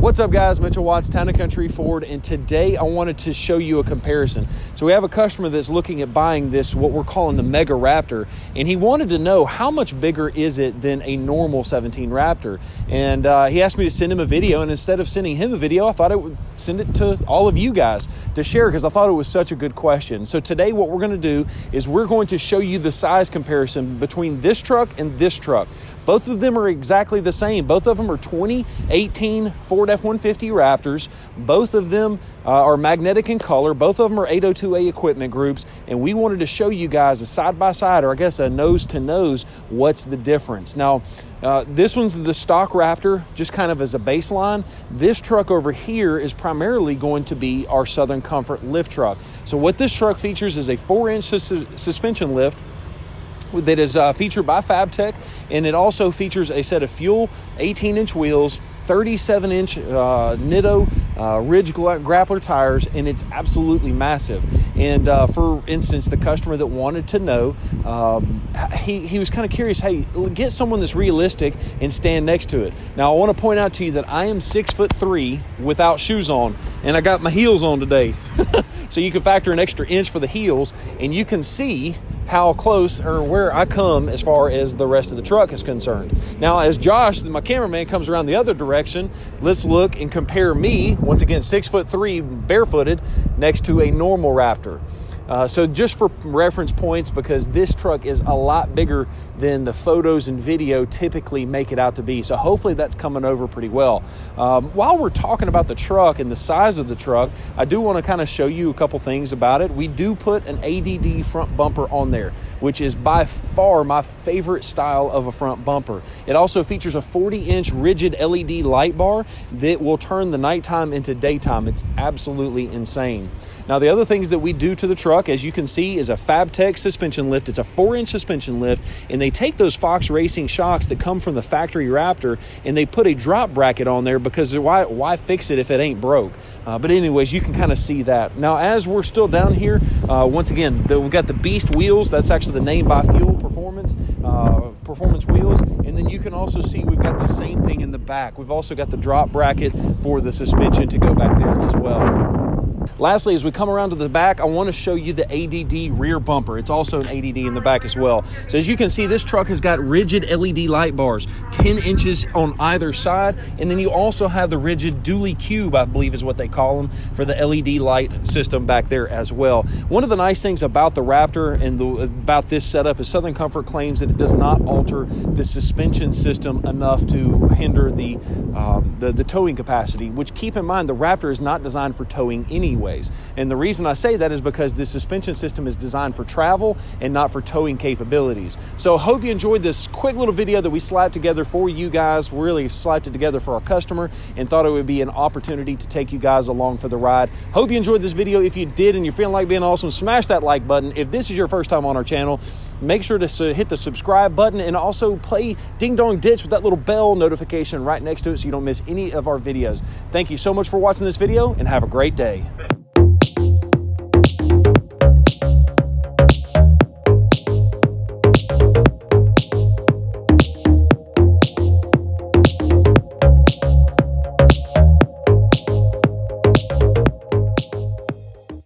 What's up, guys? Mitchell Watts, Town & Country Ford, and today I wanted to show you a comparison. So we have a customer that's looking at buying this, what we're calling the Mega Raptor, and he wanted to know how much bigger is it than a normal 17 Raptor. And he asked me to send him a video, and instead of sending him a video, I thought I would send it to all of you guys to share because I thought it was such a good question. So today what we're going to do is we're going to show you the size comparison between this truck and this truck. Both of them are exactly the same. Both of them are 2018 Ford F-150 Raptors. Both of them are magnetic in color. Both of them are 802A equipment groups. And we wanted to show you guys a side-by-side, or I guess a nose-to-nose, what's the difference. Now, this one's the stock Raptor, just kind of as a baseline. This truck over here is primarily going to be our Southern Comfort lift truck. So what this truck features is a 4-inch suspension lift that is featured by Fabtech, and it also features a set of fuel 18-inch wheels, 37-inch Nitto Ridgegrappler tires, and it's absolutely massive. And for instance, the customer that wanted to know, he was kind of curious, hey, get someone that's realistic and stand next to it. Now, I want to point out to you that I am 6'3" without shoes on, and I got my heels on today. So you can factor an extra inch for the heels, and you can see how close or where I come as far as the rest of the truck is concerned. Now, as Josh, my cameraman, comes around the other direction, let's look and compare me, once again, 6'3", barefooted, next to a normal Raptor. So just for reference points, because this truck is a lot bigger than the photos and video typically make it out to be. So hopefully that's coming over pretty well. While we're talking about the truck and the size of the truck, I do want to kind of show you a couple things about it. We do put an ADD front bumper on there, which is by far my favorite style of a front bumper. It also features a 40-inch rigid LED light bar that will turn the nighttime into daytime. It's absolutely insane. Now, the other things that we do to the truck, as you can see, is a FabTech suspension lift. It's a 4-inch suspension lift, and they take those Fox Racing shocks that come from the factory Raptor, and they put a drop bracket on there because why fix it if it ain't broke? But anyways, you can kind of see that. Now, as we're still down here, once again, we've got the Beast wheels. That's actually the name by Fuel Performance wheels. And then you can also see we've got the same thing in the back. We've also got the drop bracket for the suspension to go back there as well. Lastly, as we come around to the back, I want to show you the ADD rear bumper. It's also an ADD in the back as well. So as you can see, this truck has got rigid LED light bars, 10 inches on either side. And then you also have the rigid dually cube, I believe is what they call them, for the LED light system back there as well. One of the nice things about the Raptor and about this setup is Southern Comfort claims that it does not alter the suspension system enough to hinder the towing capacity, which, keep in mind, the Raptor is not designed for towing anyways. And the reason I say that is because the suspension system is designed for travel and not for towing capabilities. So I hope you enjoyed this quick little video that we slapped together for you guys. We really slapped it together for our customer and thought it would be an opportunity to take you guys along for the ride. Hope you enjoyed this video. If you did and you're feeling like being awesome, smash that like button. If this is your first time on our channel, make sure to hit the subscribe button and also play Ding Dong Ditch with that little bell notification right next to it so you don't miss any of our videos. Thank you so much for watching this video, and have a great day.